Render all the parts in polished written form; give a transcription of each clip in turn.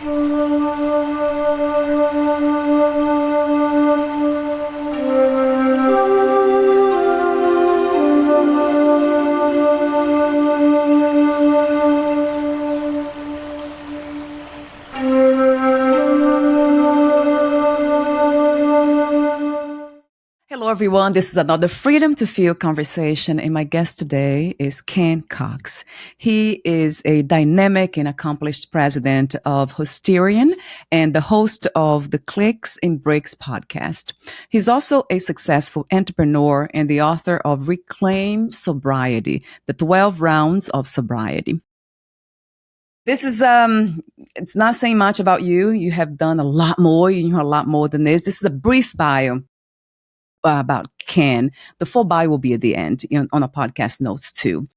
Hello, everyone. This is another Freedom to Feel conversation, and my guest today is Ken Cox. He is a dynamic and accomplished president of Hostirian and the host of the Clicks and Breaks podcast. He's also a successful entrepreneur and the author of Reclaim Sobriety, the 12 Rounds of Sobriety. This is, it's not saying much about you. You have done a lot more. You know a lot more than this. This is a brief bio about Ken. The full bio will be at the end on our podcast notes too.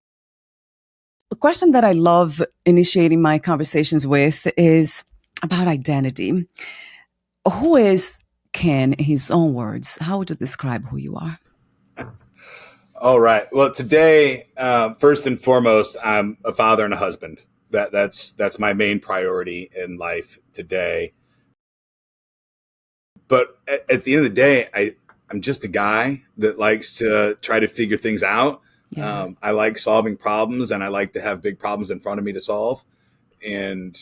The question that I love initiating my conversations with is about identity. Who is Ken in his own words? How would you describe who you are? All right. Well, today, first and foremost, I'm a father and a husband. That's my main priority in life today. But at the end of the day, I'm just a guy that likes to try to figure things out. Yeah. I like solving problems, and I like to have big problems in front of me to solve. And,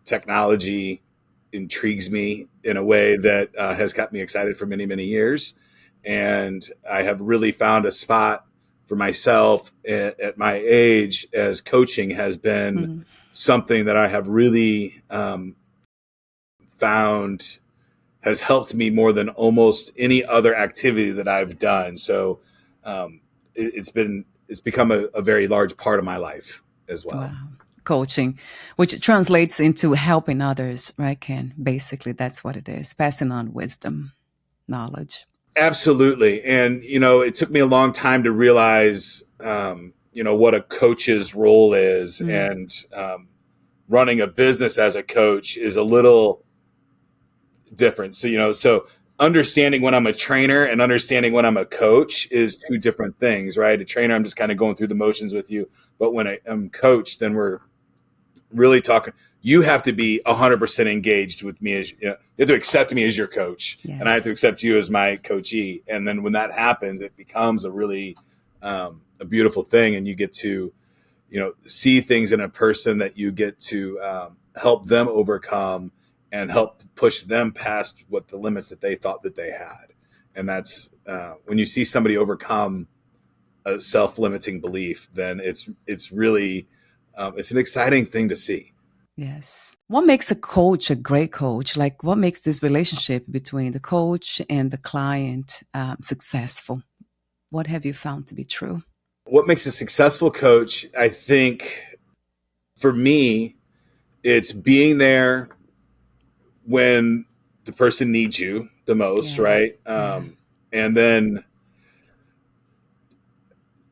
technology intrigues me in a way that has kept me excited for many, many years. And I have really found a spot for myself at my age, as coaching has been something that I have really found has helped me more than almost any other activity that I've done. So it's become a very large part of my life as well. Wow. Coaching, which translates into helping others, right, Ken? Basically, that's what it is, passing on wisdom, knowledge. Absolutely. And, it took me a long time to realize, what a coach's role is. And running a business as a coach is a little different. So understanding when I'm a trainer and understanding when I'm a coach is two different things, right? A trainer, I'm just kind of going through the motions with you. But when I'm coach, then we're really talking. You have to be 100% engaged with me as you have to accept me as your coach, yes. And I have to accept you as my coachee. And then when that happens, it becomes a really a beautiful thing, and you get to see things in a person that you get to help them overcome and help push them past what the limits that they thought that they had. And that's when you see somebody overcome a self-limiting belief, then it's really it's an exciting thing to see. Yes. What makes a coach a great coach? Like, what makes this relationship between the coach and the client successful? What have you found to be true? What makes a successful coach, I think, for me, it's being there when the person needs you the most, right? And then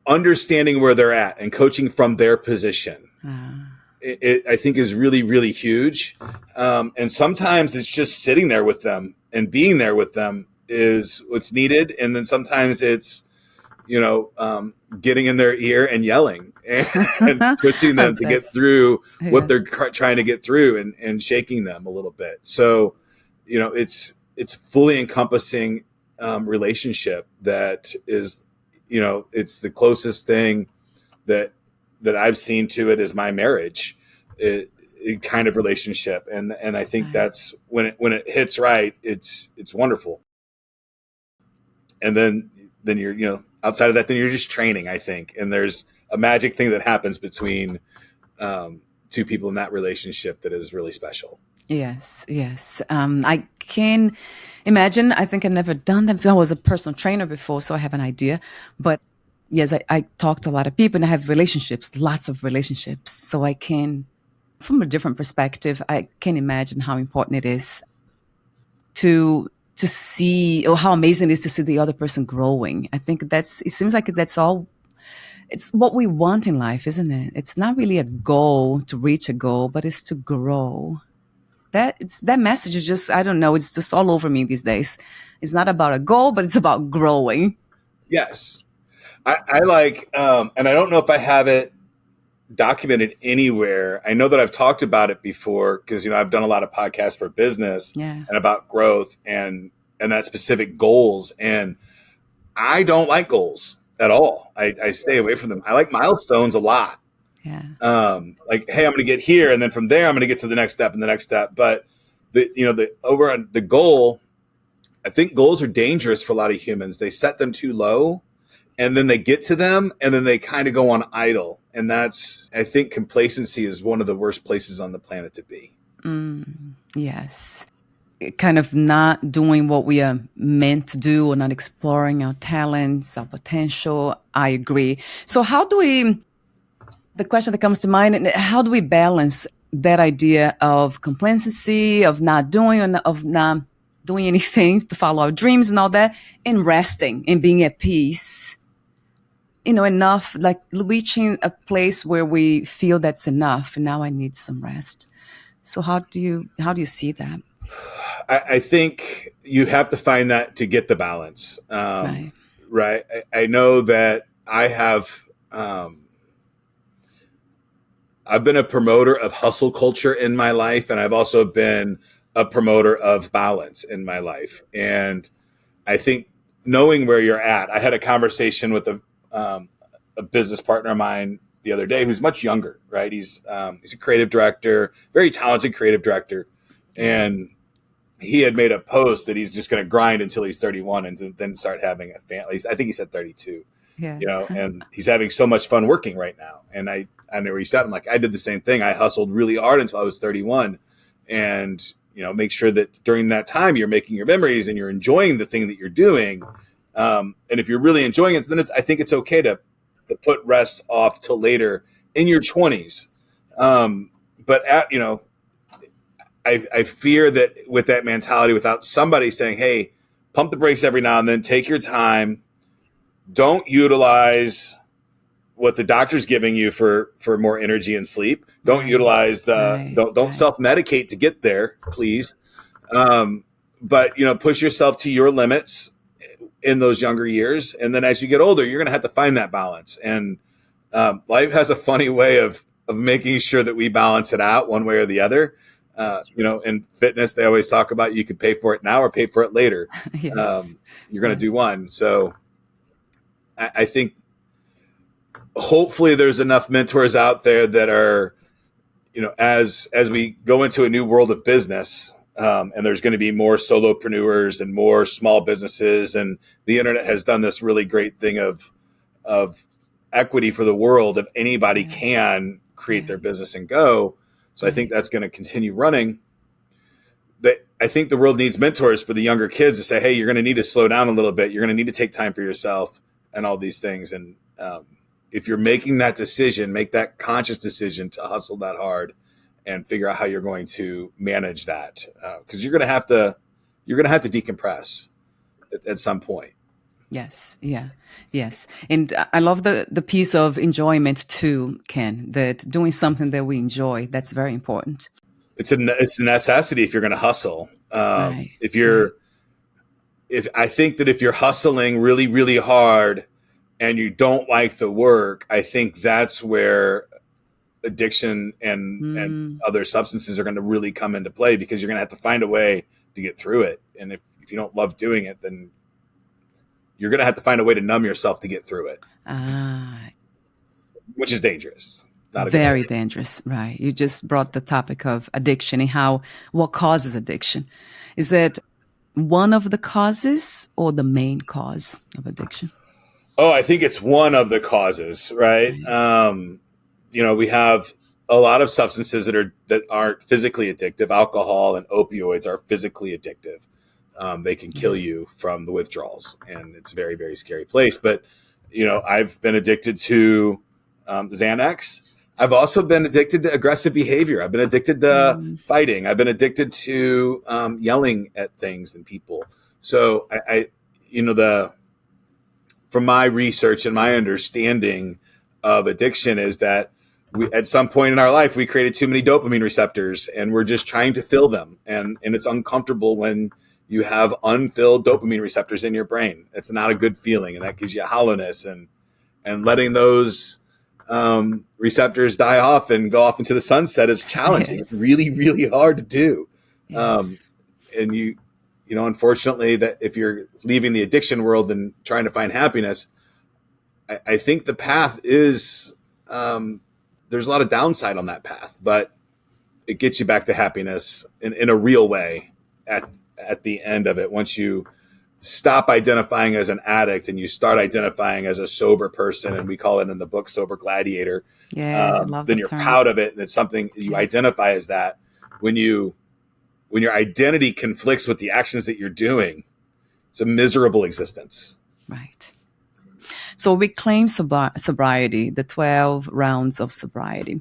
understanding where they're at and coaching from their position. It I think is really, really huge. And sometimes it's just sitting there with them and being there with them is what's needed. And then sometimes it's, getting in their ear and yelling and pushing them to get through what they're trying to get through and shaking them a little bit. So, it's fully encompassing relationship that is, it's the closest thing that I've seen to it is my marriage, it kind of relationship. And I think that's when it hits right, it's wonderful. And then you're, outside of that, then you're just training, I think. And there's a magic thing that happens between two people in that relationship that is really special. Yes. I can imagine. I think I've never done that. I was a personal trainer before, so I have an idea. But yes, I talk to a lot of people and I have relationships, lots of relationships. So I can, from a different perspective, I can imagine how important it is to see, or how amazing it is to see the other person growing. I think it seems like that's all, it's what we want in life, isn't it? It's not really a goal to reach a goal, but it's to grow. That message is just, I don't know, it's just all over me these days. It's not about a goal, but it's about growing. Yes. I like, and I don't know if I have it documented anywhere. I know that I've talked about it before because, I've done a lot of podcasts for business and about growth and that specific goals. And I don't like goals at all. I stay away from them. I like milestones a lot. Yeah. Like, hey, I'm going to get here. And then from there, I'm going to get to the next step and the next step. But over on the goal, I think goals are dangerous for a lot of humans. They set them too low and then they get to them and then they kind of go on idle. And I think complacency is one of the worst places on the planet to be. Yes. Kind of not doing what we are meant to do or not exploring our talents, our potential. I agree. So the question that comes to mind, how do we balance that idea of complacency, of not doing anything to follow our dreams and all that, and resting and being at peace? Enough, like reaching a place where we feel that's enough. And now I need some rest. So how do you see that? I think you have to find that to get the balance. Right. I know that I have, I've been a promoter of hustle culture in my life, and I've also been a promoter of balance in my life. And I think knowing where you're at, I had a conversation with a business partner of mine the other day who's much younger, right? He's a creative director, very talented creative director. And he had made a post that he's just going to grind until he's 31 and then start having a family. I think he said 32, and he's having so much fun working right now. And I reached out and I did the same thing. I hustled really hard until I was 31 and, make sure that during that time you're making your memories and you're enjoying the thing that you're doing. And if you're really enjoying it, then I think it's okay to put rest off till later in your 20s. But I fear that with that mentality, without somebody saying, hey, pump the brakes every now and then, take your time, don't utilize what the doctor's giving you for more energy and sleep. Don't utilize don't self-medicate to get there, please. But, push yourself to your limits in those younger years. And then as you get older, you're going to have to find that balance. And life has a funny way of making sure that we balance it out one way or the other. In fitness, they always talk about you could pay for it now or pay for it later. Yes. You're going to do one. So I think hopefully there's enough mentors out there that are, as we go into a new world of business, and there's going to be more solopreneurs and more small businesses. And the internet has done this really great thing of equity for the world. If anybody can create their business and go. So I think that's going to continue running. But I think the world needs mentors for the younger kids to say, hey, you're going to need to slow down a little bit. You're going to need to take time for yourself and all these things. And if you're making that decision, make that conscious decision to hustle that hard and figure out how you're going to manage that. Because you're going to have to decompress at some point. Yes. Yeah. Yes. And I love the piece of enjoyment too, Ken, that doing something that we enjoy, that's very important. It's a necessity if you're going to hustle. I think that if you're hustling really, really hard and you don't like the work, I think that's where addiction and other substances are going to really come into play, because you're going to have to find a way to get through it. And if you don't love doing it, then you're going to have to find a way to numb yourself to get through it, which is dangerous. Very dangerous, right? You just brought the topic of addiction and what causes addiction. Is that one of the causes or the main cause of addiction? Oh, I think it's one of the causes, right? We have a lot of substances that aren't physically addictive. Alcohol and opioids are physically addictive. They can kill you from the withdrawals, and it's a very, very scary place. But, I've been addicted to Xanax. I've also been addicted to aggressive behavior. I've been addicted to fighting. I've been addicted to yelling at things and people. So from my research and my understanding of addiction is that at some point in our life, we created too many dopamine receptors and we're just trying to fill them. And it's uncomfortable when you have unfilled dopamine receptors in your brain. It's not a good feeling, and that gives you a hollowness, and letting those receptors die off and go off into the sunset is challenging. Yes. It's really, really hard to do. Yes. And unfortunately, that if you're leaving the addiction world and trying to find happiness, I think the path is, there's a lot of downside on that path, but it gets you back to happiness in a real way at the end of it. Once you stop identifying as an addict and you start identifying as a sober person, and we call it in the book sober gladiator, Yeah, I love then the you're term. proud of it. And it's something you identify as that. When your identity conflicts with the actions that you're doing, it's a miserable existence. Right. So Reclaim Sobriety, the 12 Rounds of Sobriety.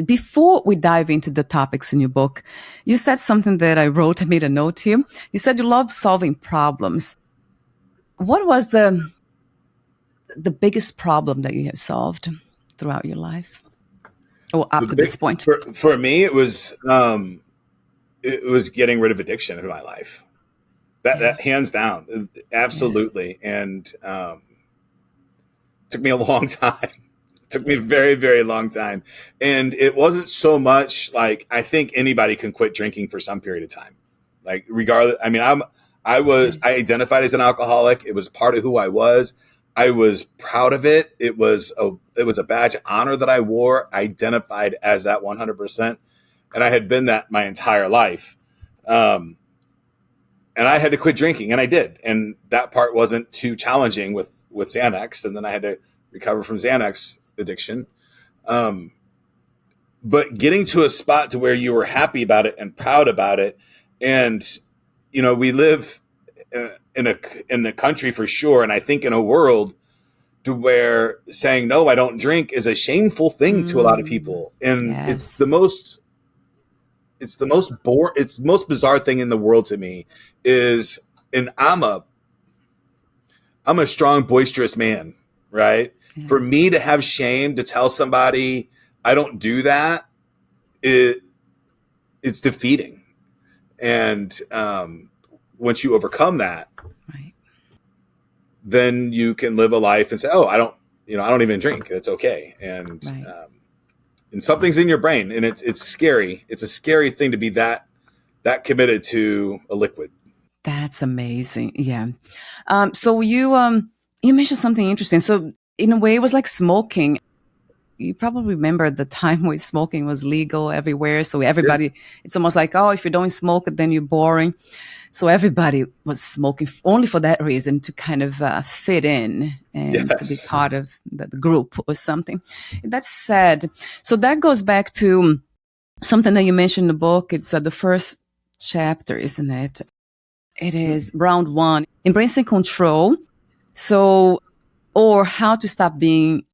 Before we dive into the topics in your book, you said something that I wrote. I made a note here. You said you love solving problems. What was the biggest problem that you have solved throughout your life, or up to this point? For me, it was getting rid of addiction in my life. That hands down, absolutely. Yeah. And took me a long time. Took me a very, very long time. And it wasn't so much like, I think anybody can quit drinking for some period of time. Like regardless, I mean, I identified as an alcoholic. It was part of who I was. I was proud of it. It was a badge of honor that I wore. I identified as that 100%. And I had been that my entire life. And I had to quit drinking, and I did. And that part wasn't too challenging with Xanax. And then I had to recover from Xanax addiction. But getting to a spot to where you were happy about it and proud about it. And, we live in a country for sure. And I think in a world to where saying, no, I don't drink is a shameful thing to a lot of people. And it's the most bizarre thing in the world to me is, and I'm a strong, boisterous man, right? Yeah. For me to have shame to tell somebody I don't do that, it's defeating. And once you overcome that, right, then you can live a life and say, oh, I don't even drink. It's okay. And, right. And something's in your brain, and it's scary. It's a scary thing to be that committed to a liquid. That's amazing. Yeah. So you mentioned something interesting. So in a way, it was like smoking. You probably remember the time when smoking was legal everywhere. So everybody, it's almost like, oh, if you don't smoke, then you're boring. So everybody was smoking only for that reason, to kind of fit in and to be part of the group or something. That's sad. So that goes back to something that you mentioned in the book. It's the first chapter, isn't it? It is round 1, embracing control. So, or how to stop being,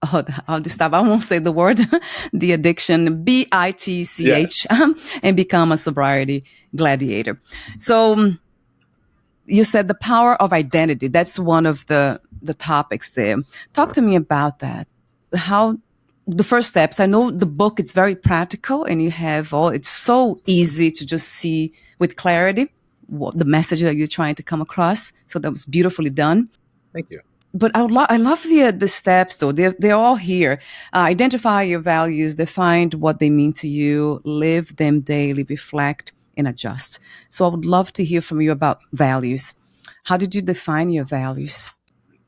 I won't say the word, the addiction, BITCH, and become a sobriety gladiator. So you said the power of identity. That's one of the topics there. Talk to me about that. How the first steps. I know the book, it's very practical, and you have it's so easy to just see with clarity what the message that you're trying to come across. So that was beautifully done. Thank you. But I love the steps, though. They're all here. Identify your values, define what they mean to you, live them daily, reflect, and adjust. So I would love to hear from you about values. How did you define your values?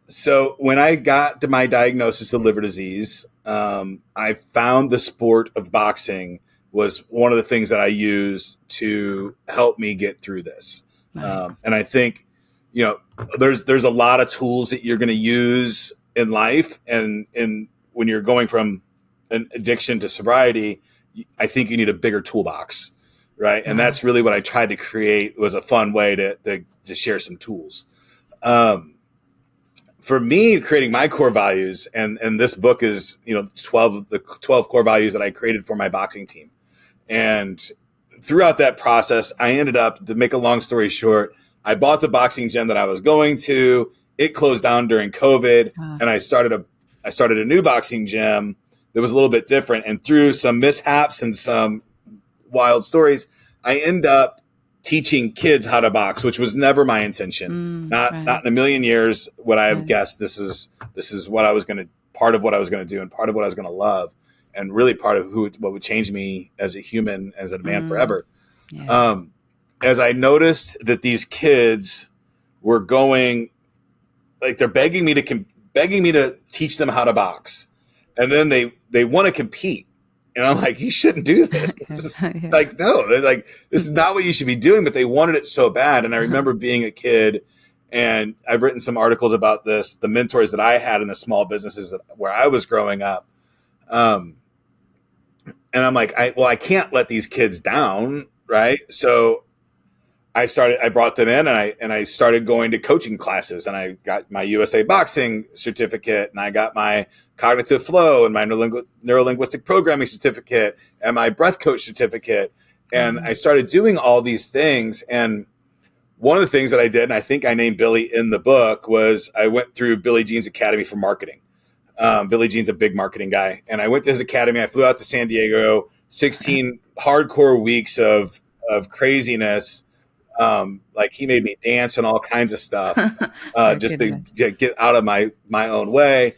So when I got to my diagnosis of liver disease, I found the sport of boxing was one of the things that I used to help me get through this. Right. And I think, there's a lot of tools that you're going to use in life. And when you're going from an addiction to sobriety, I think you need a bigger toolbox. Right. And that's really what I tried to create, was a fun way to share some tools. For me, creating my core values, and this book is, 12 core values that I created for my boxing team. And throughout that process, I ended up, to make a long story short, I bought the boxing gym that I was going to. It closed down during COVID, and I started a new boxing gym that was a little bit different. And through some mishaps and some wild stories, I end up teaching kids how to box, which was never my intention. Not in a million years would I have guessed this is what I was going to part of what I was going to do and part of what I was going to love, and really part of what would change me as a human, as a man forever. Yeah. As I noticed that these kids were going, like, they're begging me to teach them how to box, and then they want to compete. And I'm like, you shouldn't do this. This is like, no, they're like, this is not what you should be doing, but they wanted it so bad. And I remember being a kid, and I've written some articles about this, the mentors that I had in the small businesses where I was growing up. And I'm like, I can't let these kids down. Right. So I brought them in, and I started going to coaching classes, and I got my USA boxing certificate, and I got my cognitive flow and my neurolinguistic programming certificate and my breath coach certificate. And I started doing all these things. And one of the things that I did, and I think I named Billy in the book, was I went through Billy Jean's Academy for Marketing. Billy Jean's a big marketing guy. And I went to his academy. I flew out to San Diego, 16 hardcore weeks of craziness. Like, he made me dance and all kinds of stuff, just to get out of my own way.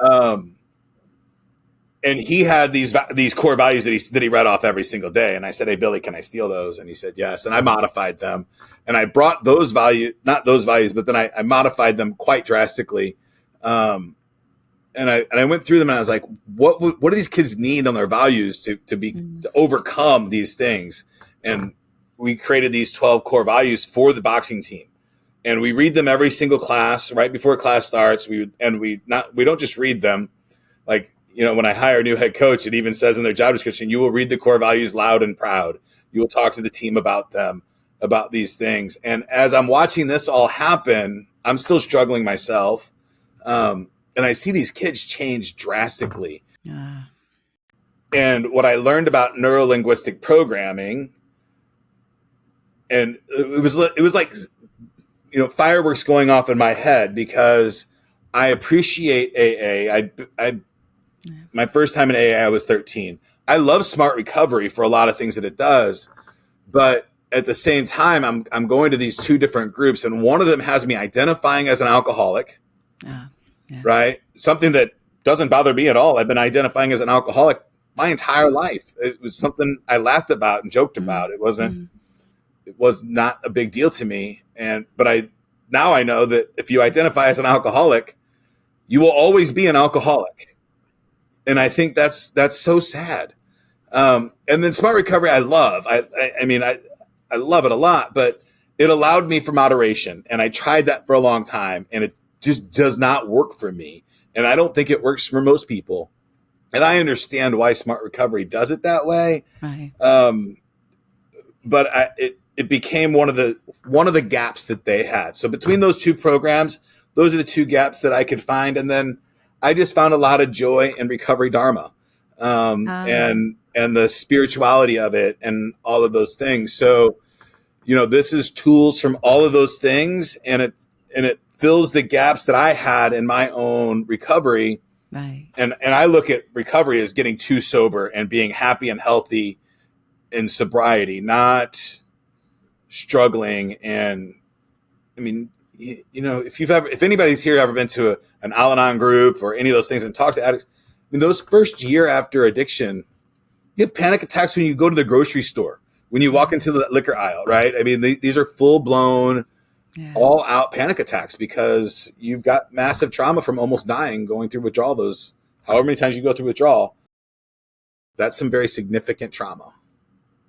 And he had these core values that he read off every single day. And I said, "Hey, Billy, can I steal those?" And he said, "Yes." And I modified them, and I brought those values, not those values, but then I modified them quite drastically. And I went through them, and I was like, what do these kids need on their values to overcome these things? And we created these 12 core values for the boxing team. And we read them every single class right before class starts. We don't just read them. Like, when I hire a new head coach, it even says in their job description, you will read the core values loud and proud. You will talk to the team about them, about these things. And as I'm watching this all happen, I'm still struggling myself. And I see these kids change drastically. And what I learned about neurolinguistic programming, and it was like, fireworks going off in my head, because I appreciate AA. My first time in AA, I was 13. I love Smart Recovery for a lot of things that it does, but at the same time, I'm going to these two different groups, and one of them has me identifying as an alcoholic, right? Something that doesn't bother me at all. I've been identifying as an alcoholic my entire life. It was something I laughed about and joked about. It was not a big deal to me. But now I know that if you identify as an alcoholic, you will always be an alcoholic. And I think that's so sad. And then Smart Recovery, I love. I love it a lot, but it allowed me for moderation. And I tried that for a long time, and it just does not work for me. And I don't think it works for most people. And I understand why Smart Recovery does it that way. Right. But it became one of the gaps that they had. So between those two programs, those are the two gaps that I could find. And then I just found a lot of joy in recovery dharma, and the spirituality of it and all of those things. So, this is tools from all of those things, and it fills the gaps that I had in my own recovery. Right. And I look at recovery as getting too sober and being happy and healthy in sobriety, not struggling. And I mean, if anybody's here ever been to an Al-Anon group or any of those things and talked to addicts, those first year after addiction, you have panic attacks when you go to the grocery store, when you walk into the liquor aisle, right? I mean, these are full blown, all out panic attacks, because you've got massive trauma from almost dying going through withdrawal. Those, however many times you go through withdrawal, that's some very significant trauma.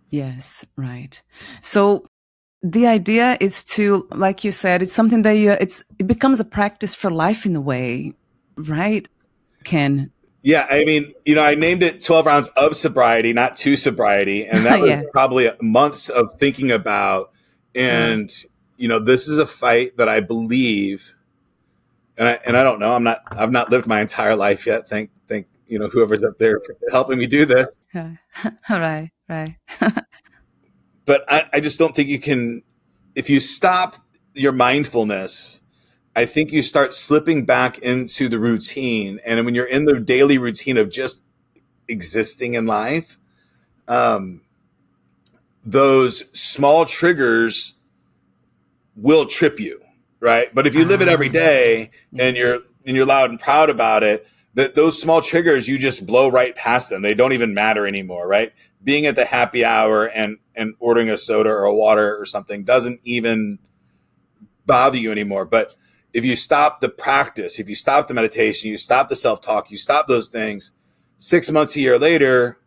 Yes, right. So the idea is to, like you said, it's something that it becomes a practice for life in a way, right, Ken? Yeah, I mean, I named it 12 Rounds of Sobriety, not to Sobriety. And that was probably months of thinking about. And, this is a fight that I believe, and I don't know, I've not lived my entire life yet. Thank whoever's up there helping me do this. Right. But I just don't think you can, if you stop your mindfulness, I think you start slipping back into the routine. And when you're in the daily routine of just existing in life, those small triggers will trip you, right? But if you live it every day and you're loud and proud about it, those small triggers, you just blow right past them. They don't even matter anymore, right? Being at the happy hour and ordering a soda or a water or something doesn't even bother you anymore. But if you stop the practice, if you stop the meditation, you stop the self-talk, you stop those things, 6 months, a year later,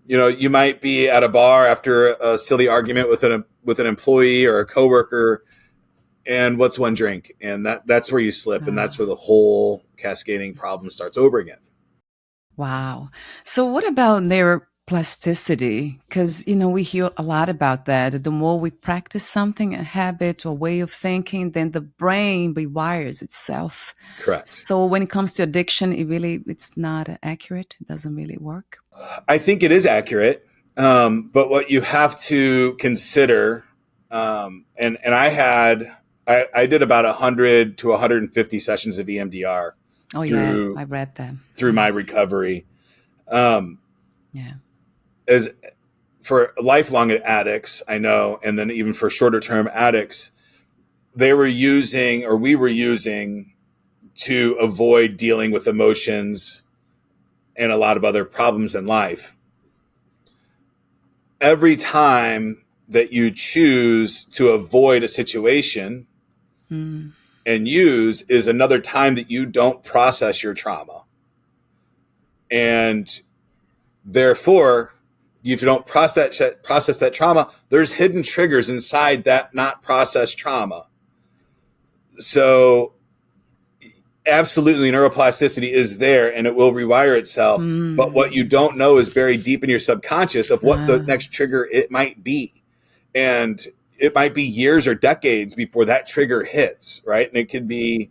you might be at a bar after a silly argument with an employee or a coworker, and what's one drink? And that's where you slip, and that's where the whole cascading problem starts over again. Wow. So what about neuroplasticity? Because, we hear a lot about that. The more we practice something, a habit or way of thinking, then the brain rewires itself. Correct. So when it comes to addiction, it's not accurate. It doesn't really work. I think it is accurate. But what you have to consider, and I did about 100 to 150 sessions of EMDR. Oh, yeah, I read that. Through my recovery. Yeah. As for lifelong addicts, I know, and then even for shorter term addicts, we were using to avoid dealing with emotions and a lot of other problems in life. Every time that you choose to avoid a situation and use is another time that you don't process your trauma. And therefore, if you don't process that trauma, there's hidden triggers inside that not processed trauma. So absolutely, neuroplasticity is there and it will rewire itself. But what you don't know is buried deep in your subconscious of what the next trigger it might be. And it might be years or decades before that trigger hits, right? And it could be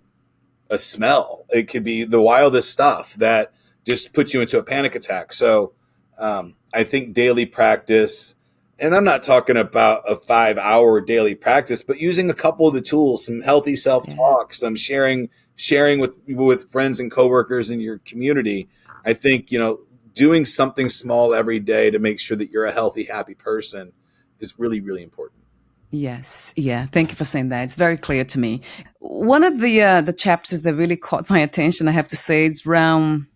a smell. It could be the wildest stuff that just puts you into a panic attack. So I think daily practice, and I'm not talking about a 5-hour daily practice, but using a couple of the tools, some healthy self-talk, some sharing with friends and coworkers in your community. I think, doing something small every day to make sure that you're a healthy, happy person is really, really important. Yes. Yeah. Thank you for saying that. It's very clear to me. One of the chapters that really caught my attention, I have to say, is round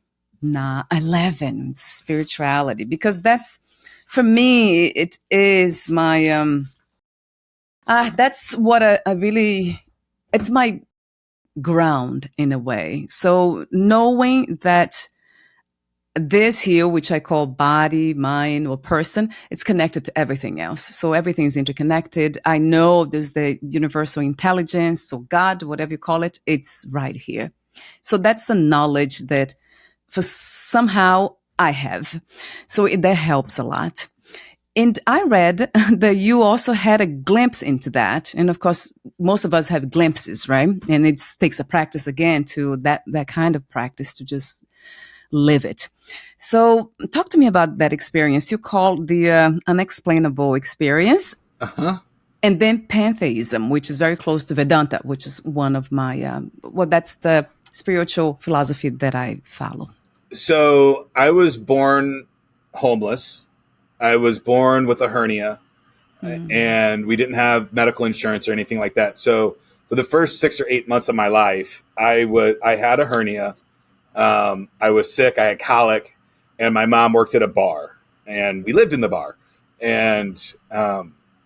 11, spirituality, because that's, for me, it is my, that's what I really, it's my ground in a way. So knowing that this here, which I call body, mind, or person, it's connected to everything else. So everything's interconnected. I know there's the universal intelligence, so God, whatever you call it, it's right here. So that's the knowledge that for somehow I have. So that helps a lot. And I read that you also had a glimpse into that. And of course, most of us have glimpses, right? And it takes a practice again to that kind of practice to just live it. So talk to me about that experience. You called the unexplainable experience. And then pantheism, which is very close to Vedanta, which is one of my, that's the spiritual philosophy that I follow. So I was born homeless. I was born with a hernia and we didn't have medical insurance or anything like that. So for the first 6 or 8 months of my life, I had a hernia. I was sick. I had colic, and my mom worked at a bar, and we lived in the bar. And I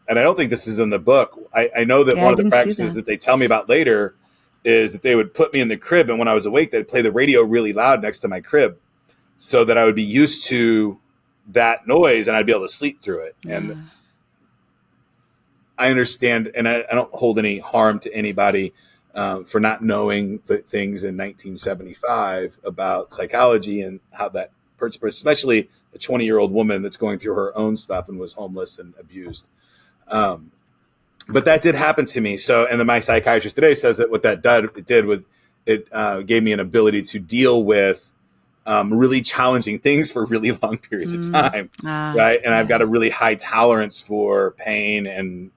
don't think this is in the book. I know that one of the practices that they tell me about later is that they would put me in the crib, and when I was awake, they'd play the radio really loud next to my crib so that I would be used to that noise and I'd be able to sleep through it. And I understand, and I don't hold any harm to anybody for not knowing things in 1975 about psychology and how that hurts, especially a 20-year-old woman that's going through her own stuff and was homeless and abused. But that did happen to me. So, and then my psychiatrist today says that what that did was it gave me an ability to deal with really challenging things for really long periods of time, right? And I've got a really high tolerance for pain and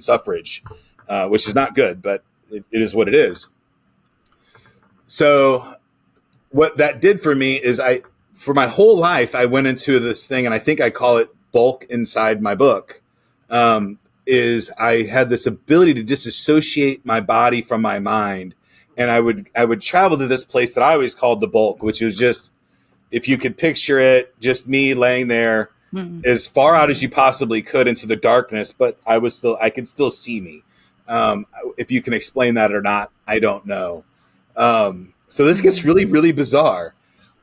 suffrage, which is not good, but it is what it is. So what that did for me is for my whole life, I went into this thing, and I think I call it bulk inside my book, is I had this ability to disassociate my body from my mind And I would travel to this place that I always called the bulk, which was just, if you could picture it, just me laying there as far out as you possibly could into the darkness, but I could still see me. If you can explain that or not, I don't know. So this gets really, really bizarre.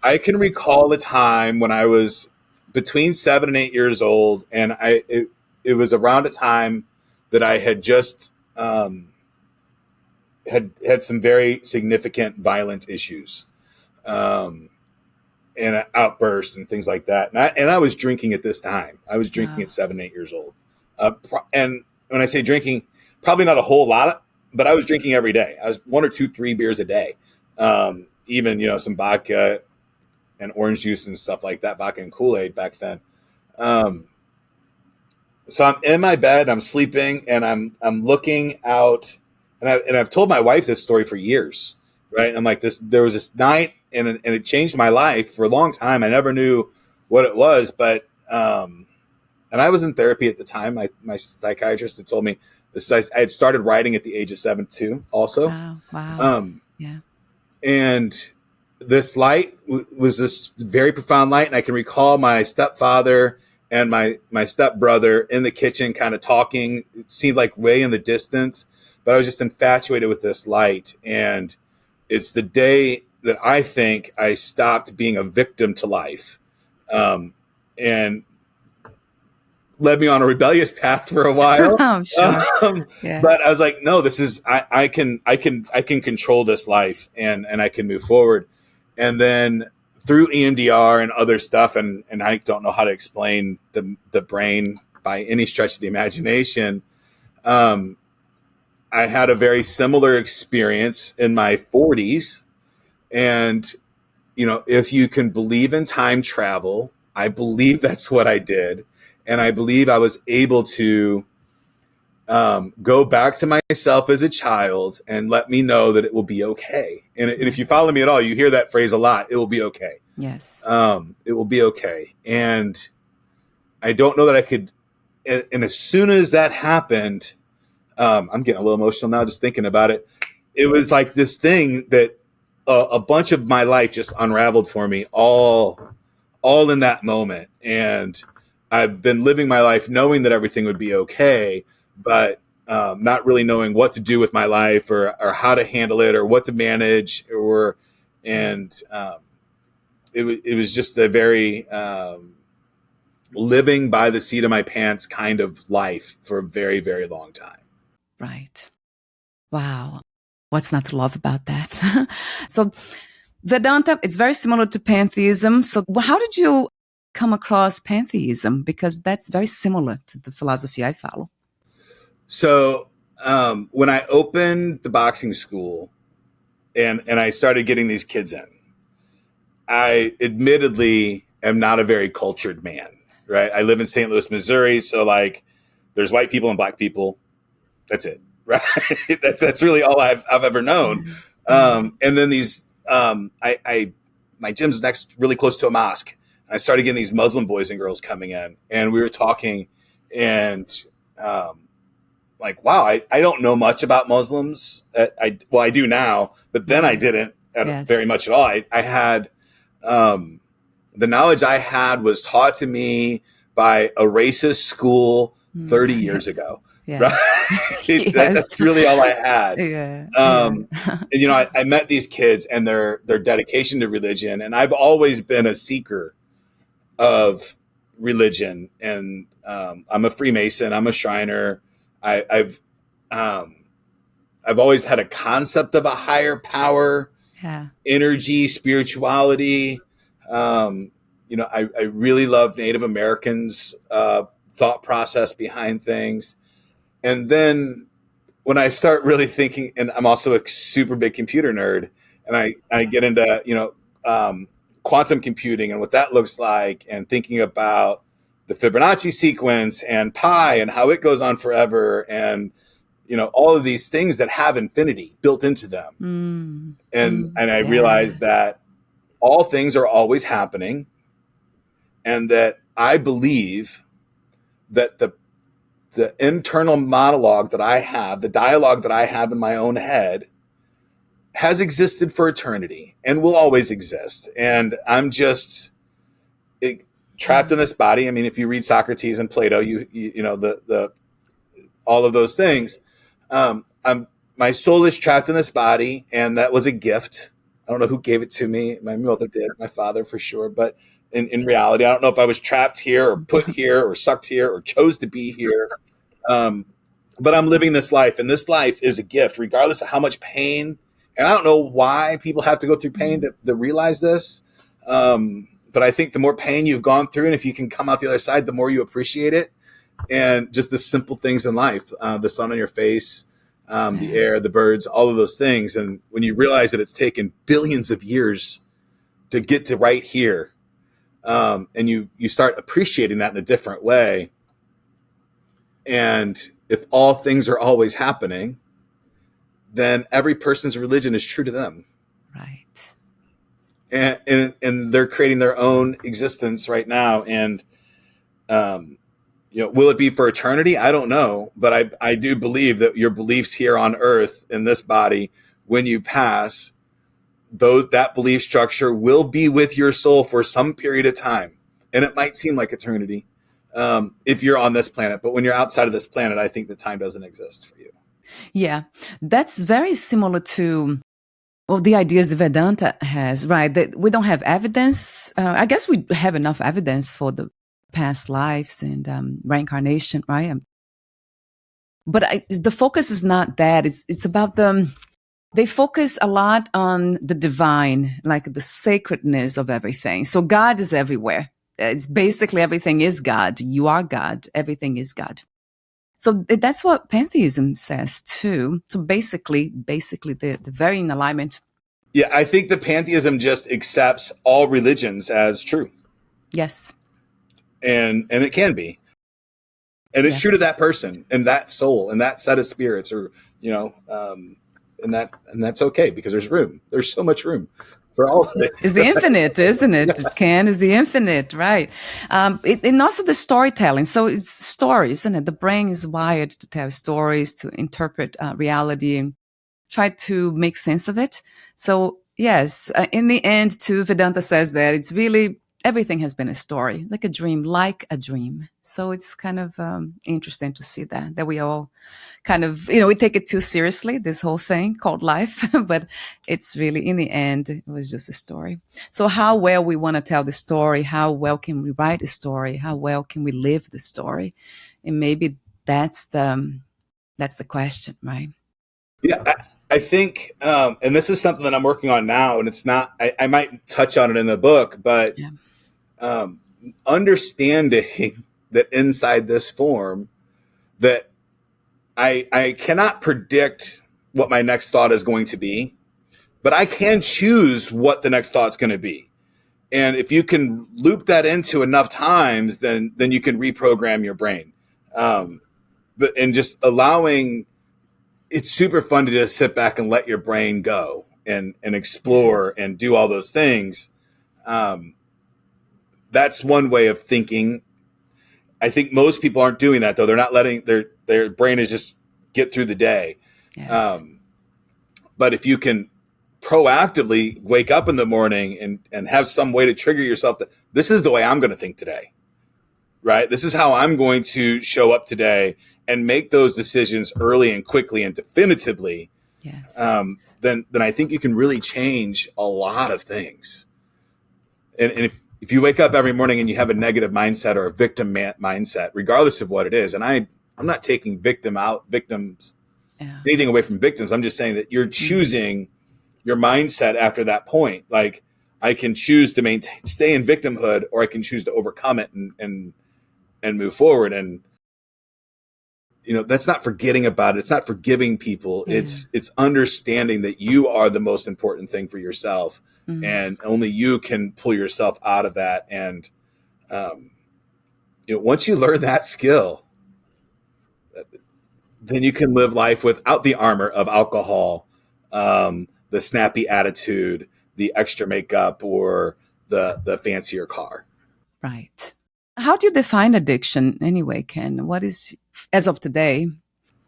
I can recall a time when I was between 7 and 8 years old, and it was around a time that I had just had some very significant violent issues, and outbursts and things like that. And I was drinking at this time. I was drinking at 7, 8 years old. And when I say drinking, probably not a whole lot, but I was drinking every day. I was 1 or 2, 3 beers a day. Even, some vodka and orange juice and stuff like that, vodka and Kool-Aid back then. So I'm in my bed, I'm sleeping, and I'm looking out, and I've told my wife this story for years, right? I'm like, there was this night, and it changed my life for a long time. I never knew what it was, but and I was in therapy at the time. My psychiatrist had told me this. I had started writing at the age of 7 too, also. Wow. Yeah. And this light was this very profound light, and I can recall my stepfather and my stepbrother in the kitchen kind of talking. It seemed like way in the distance, but I was just infatuated with this light. And it's the day that I think I stopped being a victim to life, and led me on a rebellious path for a while. Oh, sure. Yeah. But I was like, no, this is, I can control this life, and I can move forward. And then through EMDR and other stuff, and I don't know how to explain the brain by any stretch of the imagination. I had a very similar experience in my 40s. And, if you can believe in time travel, I believe that's what I did. And I believe I was able to go back to myself as a child and let me know that it will be okay. And if you follow me at all, you hear that phrase a lot. It will be okay. Yes. It will be okay. And I don't know that I could. And as soon as that happened, I'm getting a little emotional now just thinking about it. It was like this thing that a bunch of my life just unraveled for me all in that moment. And I've been living my life knowing that everything would be okay, but not really knowing what to do with my life or how to handle it or what to manage it was just a very living by the seat of my pants kind of life for a very, very long time. Right. Wow. What's not to love about that? So Vedanta, it's very similar to pantheism. So how did you come across pantheism? Because that's very similar to the philosophy I follow. So when I opened the boxing school and I started getting these kids in, I admittedly am not a very cultured man, right? I live in St. Louis, Missouri. So like there's white people and black people. That's it, right? that's really all I've ever known. And then these, my gym's next really close to a mosque. I started getting these Muslim boys and girls coming in, and we were talking, and like, wow, I don't know much about Muslims. I do now, but then I didn't very much at all. I had the knowledge I had was taught to me by a racist school 30 years ago. Yeah. Right? That's really all I had. And, I met these kids and their dedication to religion. And I've always been a seeker of religion. And I'm a Freemason. I'm a Shriner. I've always had a concept of a higher power, energy, spirituality. I really love Native Americans' thought process behind things. And then when I start really thinking, and I'm also a super big computer nerd, and I get into, quantum computing and what that looks like, and thinking about the Fibonacci sequence and pi and how it goes on forever, and, all of these things that have infinity built into them. And I realized that all things are always happening, and that I believe that the internal monologue that I have, the dialogue that I have in my own head, has existed for eternity and will always exist. And I'm just trapped in this body. I mean, if you read Socrates and Plato, you know, the all of those things. My soul is trapped in this body, and that was a gift. I don't know who gave it to me. My mother did, my father for sure. But in reality, I don't know if I was trapped here or put here or sucked here or chose to be here. But I'm living this life, and this life is a gift, regardless of how much pain. And I don't know why people have to go through pain to realize this. But I think the more pain you've gone through, and if you can come out the other side, the more you appreciate it. And just the simple things in life, the sun on your face, the air, the birds, all of those things. And when you realize that it's taken billions of years to get to right here, and you start appreciating that in a different way. And if all things are always happening, then every person's religion is true to them. Right. And they're creating their own existence right now. And, you know, will it be for eternity? I don't know. But I do believe that your beliefs here on earth in this body, when you pass, that belief structure will be with your soul for some period of time. And it might seem like eternity if you're on this planet. But when you're outside of this planet, I think the time doesn't exist for you. Yeah, that's very similar to the ideas that Vedanta has, right? That we don't have evidence. I guess we have enough evidence for the past lives and reincarnation, right? But the focus is not that. It's about they focus a lot on the divine, like the sacredness of everything. So God is everywhere. It's basically everything is God. You are God. Everything is God. So that's what pantheism says too. So basically, they're very in alignment. Yeah, I think the pantheism just accepts all religions as true. Yes. And it can be. And it's true to that person and that soul and that set of spirits, or, you know, and that's okay, because there's room. There's so much room for all of it. It's the infinite, isn't it? Yes. Ken is the infinite, right? And also the storytelling. So it's stories, isn't it? The brain is wired to tell stories, to interpret reality and try to make sense of it. So yes, in the end, too, Vedanta says that it's really, everything has been a story, like a dream, So it's kind of interesting to see that we all kind of, we take it too seriously, this whole thing called life, but it's really, in the end, it was just a story. So how well we want to tell the story, how well can we write the story, how well can we live the story? And maybe that's the question, right? Yeah, I think, and this is something that I'm working on now, and it's not, I might touch on it in the book, but understanding that inside this form, that I cannot predict what my next thought is going to be, but I can choose what the next thought's going to be. And if you can loop that into enough times, then you can reprogram your brain. And just allowing, it's super fun to just sit back and let your brain go and explore and do all those things. That's one way of thinking. I think most people aren't doing that, though. They're not letting their brain is just get through the day. Yes. But if you can proactively wake up in the morning and have some way to trigger yourself that this is the way I'm going to think today, right? This is how I'm going to show up today, and make those decisions early and quickly and definitively. Yes. Then I think you can really change a lot of things. And if you wake up every morning and you have a negative mindset or a victim mindset, regardless of what it is, and I'm not taking victims, anything away from victims. I'm just saying that you're choosing your mindset after that point. Like, I can choose to stay in victimhood, or I can choose to overcome it and move forward. And, that's not forgetting about it. It's not forgiving people. Yeah. It's understanding that you are the most important thing for yourself. Mm-hmm. And only you can pull yourself out of that. And, once you learn that skill, then you can live life without the armor of alcohol, the snappy attitude, the extra makeup, or the fancier car. Right. How do you define addiction anyway, Ken? What is, as of today?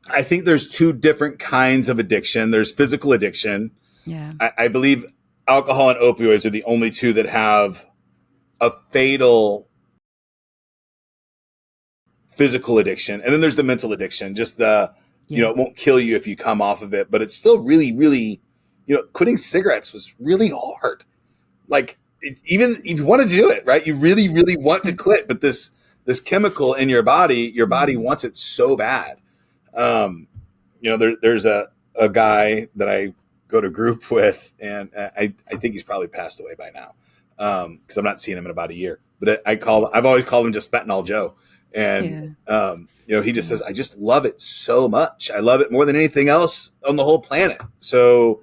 I think there's two different kinds of addiction. There's physical addiction, Yeah. I believe alcohol and opioids are the only two that have a fatal physical addiction. And then there's the mental addiction, just it won't kill you if you come off of it, but it's still really, really, quitting cigarettes was really hard. Like, even if you want to do it, right, you really, really want to quit, but this chemical in your body wants it so bad. There's a guy that I go to group with, and I think he's probably passed away by now, because I'm not seeing him in about a year. But I've always called him just Fentanyl Joe, and he just says, I just love it so much. I love it more than anything else on the whole planet. So,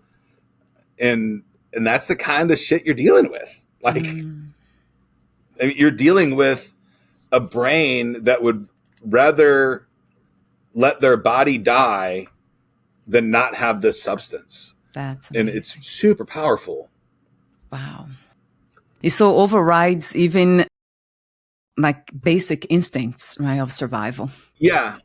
and that's the kind of shit you're dealing with. Like, I mean, you're dealing with a brain that would rather let their body die than not have this substance. That's amazing. And it's super powerful. Wow. It so overrides even like basic instincts, right, of survival. Yeah.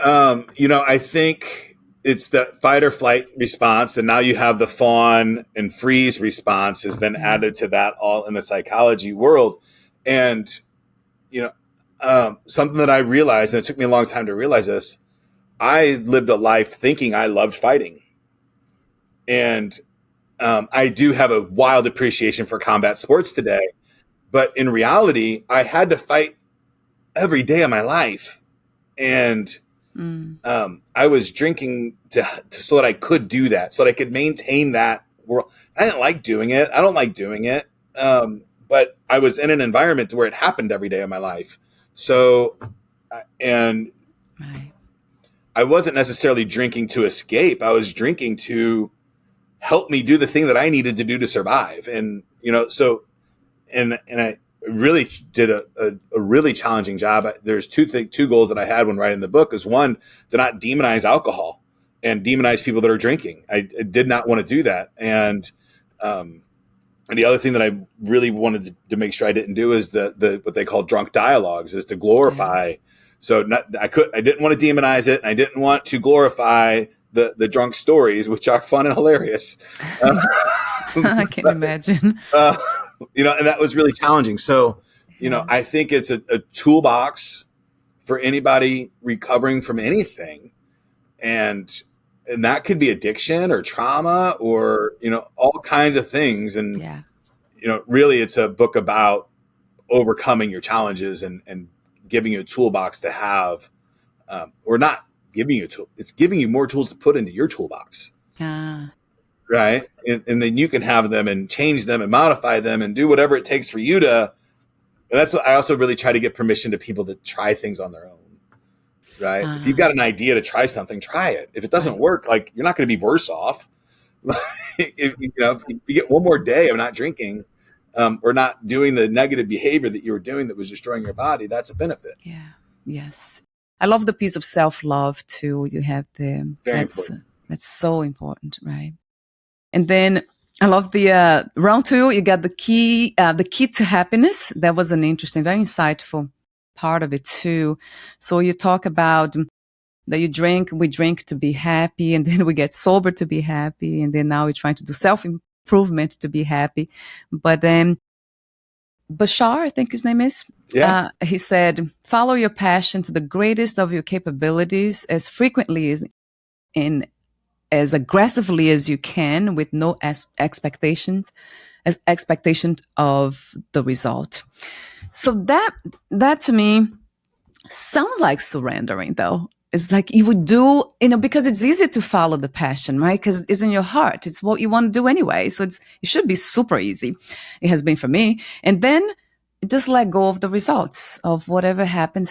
I think it's the fight or flight response, and now you have the fawn and freeze response has been added to that all in the psychology world. And, something that I realized, and it took me a long time to realize this, I lived a life thinking I loved fighting. And I do have a wild appreciation for combat sports today. But in reality, I had to fight every day of my life. And I was drinking so that I could do that, so that I could maintain that world. I didn't like doing it. I don't like doing it. But I was in an environment where it happened every day of my life. So, and right. I wasn't necessarily drinking to escape. I was drinking to help me do the thing that I needed to do to survive. And, and I really did a really challenging job. There's two goals that I had when writing the book. Is one, to not demonize alcohol and demonize people that are drinking. I did not want to do that. And the other thing that I really wanted to make sure I didn't do is the what they call drunk dialogues, is to glorify. So I didn't want to demonize it, and I didn't want to glorify the drunk stories, which are fun and hilarious. I can imagine. And that was really challenging. So, I think it's a toolbox for anybody recovering from anything. And that could be addiction or trauma or, all kinds of things. And, really it's a book about overcoming your challenges and giving you a toolbox to have, or not giving you a tool. It's giving you more tools to put into your toolbox. Right. And then you can have them and change them and modify them and do whatever it takes for you to. And that's what I also really try to give permission to people to try things on their own. Right. If you've got an idea to try something, try it. If it doesn't work, like, you're not going to be worse off. if you get one more day of not drinking, or not doing the negative behavior that you were doing that was destroying your body, that's a benefit. Yeah. Yes. I love the piece of self-love too. You have there. That's so important. Right. And then I love the round 2. You got the key to happiness. That was an interesting, very insightful part of it too. So you talk about that we drink to be happy, and then we get sober to be happy, and then now we're trying to do self-improvement to be happy. But then Bashar, I think his name is, he said, follow your passion to the greatest of your capabilities as frequently as aggressively as you can, with no expectation of the result. So that to me sounds like surrendering, though. It's like you would do, because it's easy to follow the passion, right? Because it's in your heart. It's what you want to do anyway. So it should be super easy. It has been for me. And then just let go of the results of whatever happens.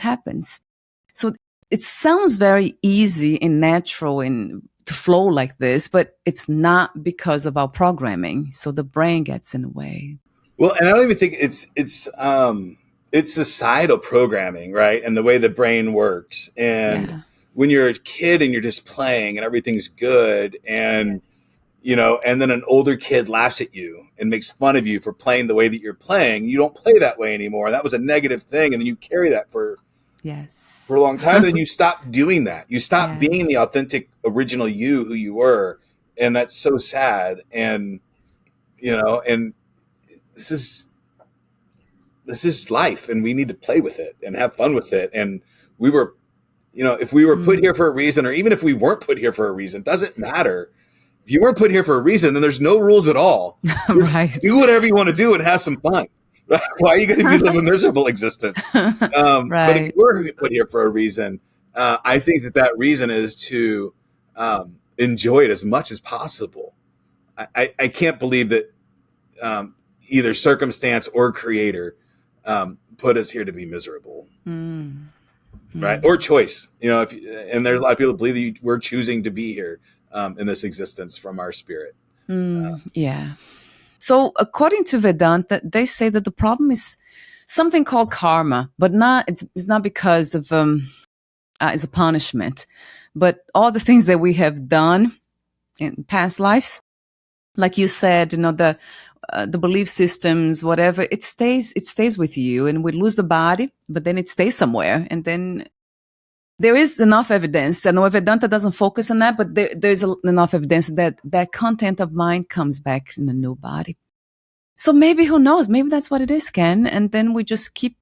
So it sounds very easy and natural and to flow like this, but it's not because of our programming. So the brain gets in the way. Well, and I don't even think it's societal programming, right? And the way the brain works. And when you're a kid and you're just playing and everything's good, and and then an older kid laughs at you and makes fun of you for playing the way that you're playing, you don't play that way anymore. That was a negative thing, and then you carry that for a long time. Then you stop doing that. You stop being the authentic, original you, who you were, And that's so sad. And, and this is life, and we need to play with it and have fun with it. And we were, if we were put here for a reason, or even if we weren't put here for a reason, doesn't matter. If you weren't put here for a reason, then there's no rules at all. Right. Do whatever you want to do and have some fun. Why are you going to be living a miserable existence? Right. But if we're put here for a reason, I think that reason is to enjoy it as much as possible. I can't believe that either circumstance or creator put us here to be miserable, right? Or choice, and there's a lot of people that believe that we're choosing to be here in this existence from our spirit. Yeah. So according to Vedanta, they say that the problem is something called karma, but it's not because of it's a punishment, but all the things that we have done in past lives, like you said, the belief systems, whatever, it stays with you, and we lose the body, but then it stays somewhere, and then there is enough evidence. I know Vedanta doesn't focus on that, but there's enough evidence that content of mind comes back in a new body. So maybe, who knows? Maybe that's what it is, Ken. And then we just keep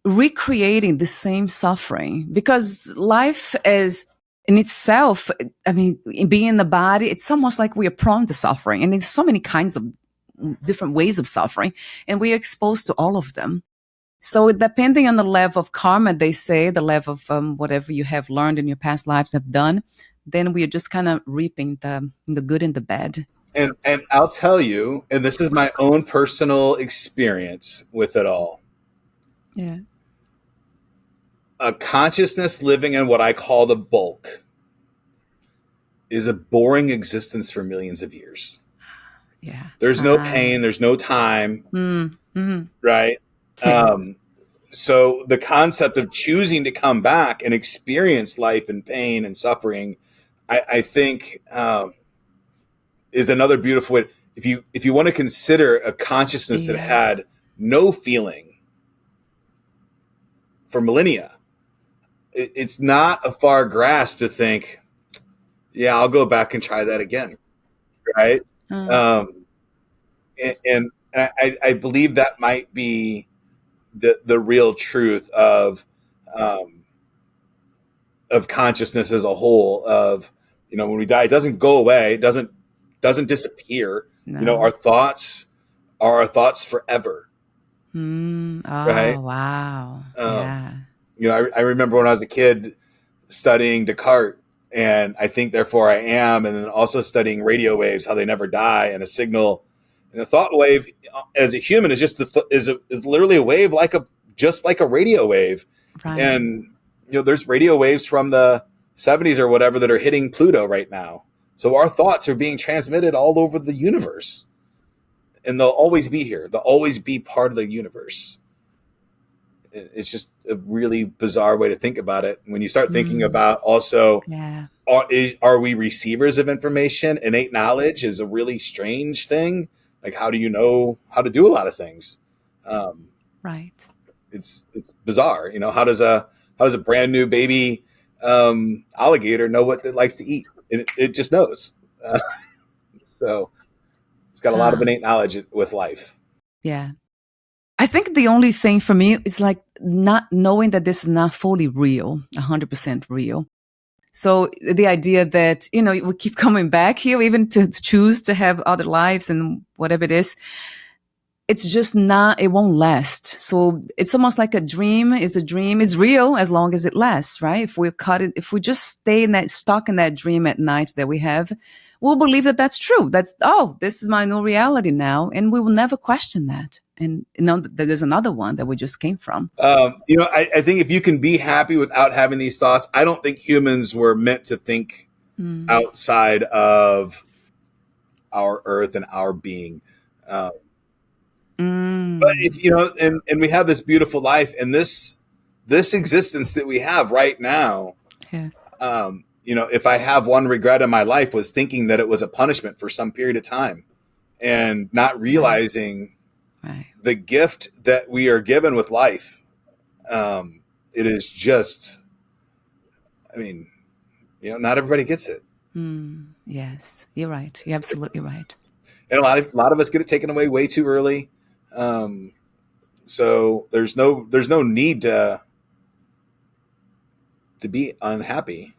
recreating the same suffering, because life is in itself, being in the body, it's almost like we are prone to suffering. And there's so many kinds of different ways of suffering, and we are exposed to all of them. So depending on the level of karma, they say, the level of whatever you have learned in your past lives have done, then we are just kind of reaping the good and the bad. And I'll tell you, and this is my own personal experience with it all. Yeah. A consciousness living in what I call the bulk is a boring existence for millions of years. Yeah. There's no pain, there's no time, right? So the concept of choosing to come back and experience life and pain and suffering, I think is another beautiful way. If you want to consider a consciousness that had no feeling for millennia, it's not a far grasp to think, yeah, I'll go back and try that again, right? And I believe that might be the real truth of consciousness as a whole. Of when we die, it doesn't go away, it doesn't disappear. No. Our thoughts are our thoughts forever. Right? Wow. Yeah. I remember when I was a kid studying Descartes, and I think therefore I am, and then also studying radio waves, how they never die, and a signal and a thought wave as a human is just is literally a wave, just like a radio wave. Right. And there's radio waves from the 70s or whatever that are hitting Pluto right now. So our thoughts are being transmitted all over the universe, and they'll always be here. They'll always be part of the universe. It's just a really bizarre way to think about it. When you start thinking about also, are we receivers of information? Innate knowledge is a really strange thing. Like, how do you know how to do a lot of things? Right. It's bizarre. How does a brand new baby alligator know what it likes to eat? It just knows. So it's got a lot of innate knowledge with life. Yeah. I think the only thing for me is like not knowing that this is not fully real, 100% real. So the idea that, we keep coming back here, even to choose to have other lives and whatever it is, it's just not, it won't last. So it's almost like a dream is real as long as it lasts, right? If we just stay stuck in that dream at night that we have, we'll believe that that's true. This is my new reality now. And we will never question that. And that there's another one that we just came from. I think if you can be happy without having these thoughts, I don't think humans were meant to think outside of our earth and our being. But if and we have this beautiful life, and this existence that we have right now. Yeah. If I have one regret in my life, was thinking that it was a punishment for some period of time, and not realizing the gift that we are given with life. It is just, not everybody gets it. Yes, you're right. You're absolutely right. And a lot of us get it taken away way too early. Um, so there's no need to be unhappy.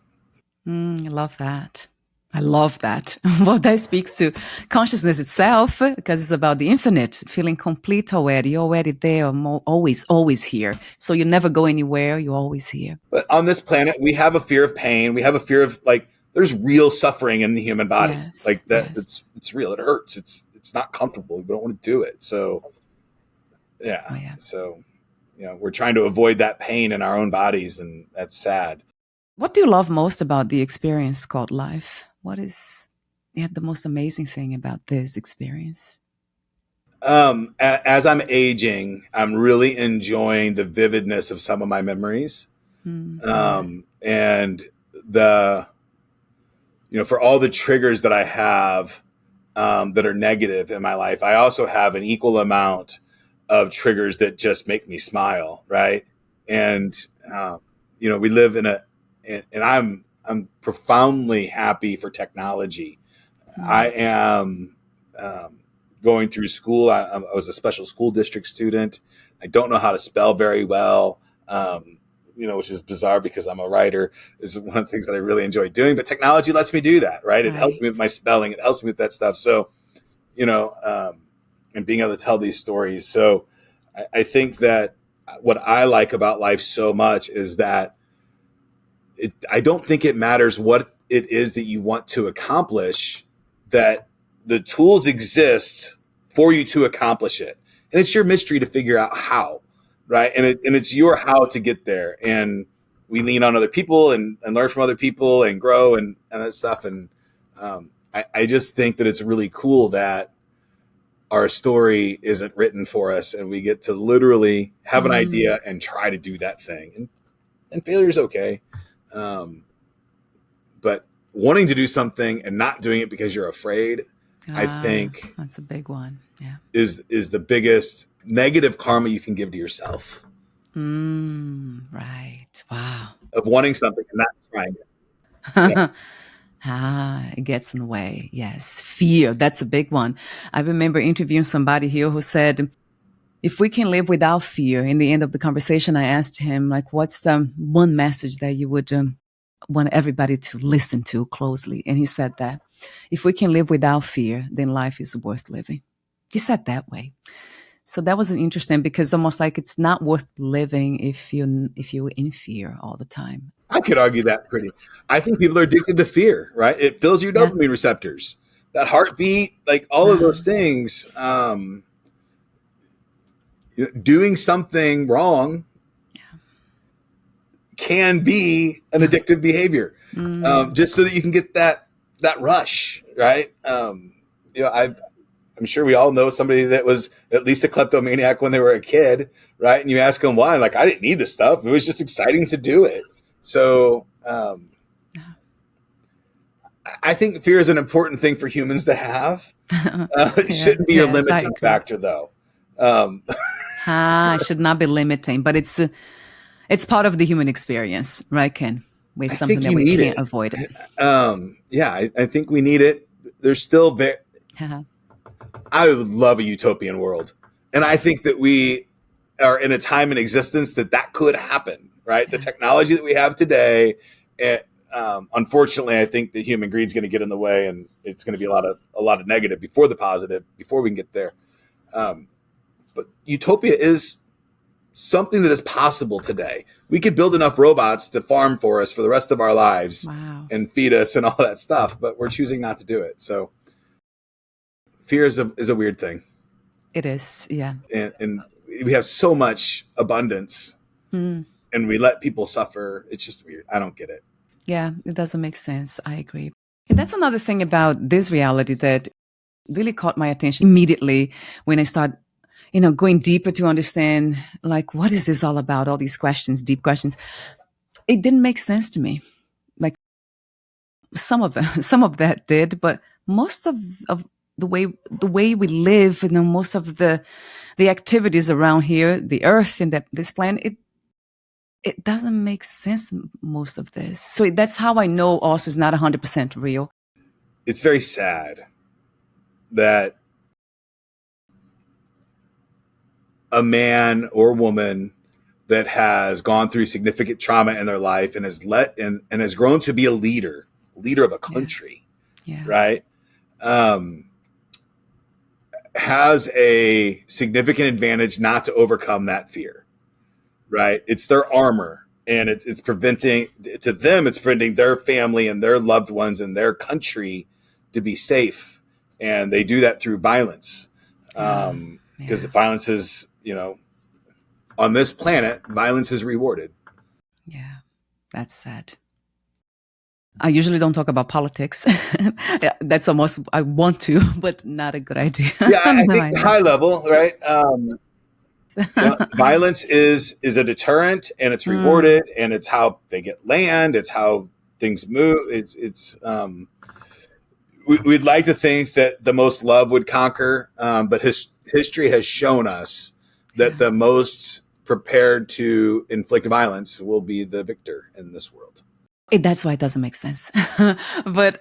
I love that. I love that. Well, that speaks to consciousness itself because it's about the infinite, feeling complete already. You're already there, always, always here. So you never go anywhere. You're always here. But on this planet, we have a fear of pain. We have a fear of like there's real suffering in the human body. Yes, Like that, yes. it's real. It hurts. It's not comfortable. We don't want to do it. So Oh, yeah. yeah. So we're trying to avoid that pain in our own bodies, and that's sad. What do you love most about the experience called life? What is the most amazing thing about this experience? As I'm aging, I'm really enjoying the vividness of some of my memories, Yeah. and the for all the triggers that I have that are negative in my life, I also have an equal amount of triggers that just make me smile, right? And we live in and I'm profoundly happy for technology. I am going through school. I was a special school district student. I don't know how to spell very well, which is bizarre because I'm a writer. Is one of the things that I really enjoy doing. But technology lets me do that, right? It helps me Right. with my spelling. It helps me with that stuff. So, and being able to tell these stories. So, I think that what I like about life so much is that I don't think it matters what it is that you want to accomplish, that the tools exist for you to accomplish it. And it's your mystery to figure out how, right? And it's your how to get there. And we lean on other people and learn from other people and grow and that stuff. And I just think that it's really cool that our story isn't written for us and we get to literally have an idea and try to do that thing. And failure is okay. But wanting to do something and not doing it because you're afraid, I think That's a big one. Yeah. is the biggest negative karma you can give to yourself Right. Wow. of wanting something and not trying it. Yeah. It gets in the way. Yes. Fear. That's a big one. I remember interviewing somebody here who said, if we can live without fear, in the end of the conversation, I asked him, like, what's the one message that you would want everybody to listen to closely? And he said that if we can live without fear, then life is worth living. He said that way. So that was interesting because almost like it's not worth living if you're in fear all the time. I could argue that pretty. I think people are addicted to fear, right? It fills your Yeah. dopamine receptors, that heartbeat, like all of those things. Doing something wrong can be an addictive behavior, just so that you can get that rush, right? I'm sure we all know somebody that was at least a kleptomaniac when they were a kid, right? And you ask them why, like, I didn't need this stuff. It was just exciting to do it. So I think fear is an important thing for humans to have. It shouldn't be your Yes, I limiting agree. factor, though. It should not be limiting, but it's part of the human experience, right, Ken? With I something think that you we need can't it. avoid it. I think we need it. There's still I would love a utopian world. And I think that we are in a time in existence that could happen, right? The technology that we have today, unfortunately, I think the human greed is going to get in the way, and it's going to be a lot of negative before the positive, before we can get there. But utopia is something that is possible today. We could build enough robots to farm for us for the rest of our lives Wow. and feed us and all that stuff, but we're choosing not to do it. So fear is a weird thing. It is, yeah. And we have so much abundance and we let people suffer. It's just weird. I don't get it. Yeah, it doesn't make sense. I agree. And that's another thing about this reality that really caught my attention immediately when I start, going deeper to understand, like, what is this all about? All these questions, deep questions. It didn't make sense to me. Like some of that did, but most of the way we live, most of the activities around here, the earth and this planet, it doesn't make sense, most of this. So that's how I know also it's not 100% real. It's very sad that a man or woman that has gone through significant trauma in their life and has grown to be a leader of a country, right? Has a significant advantage not to overcome that fear, right? It's their armor, and it's preventing their family and their loved ones and their country to be safe. And they do that through violence. Because violence is, on this planet, violence is rewarded. Yeah, that's sad. I usually don't talk about politics. That's almost, I want to, but not a good idea. Yeah, I think high level, right? Violence is a deterrent, and it's rewarded, and it's how they get land. It's how things move. We'd like to think that the most love would conquer, but history has shown us that the most prepared to inflict violence will be the victor in this world. That's why it doesn't make sense. But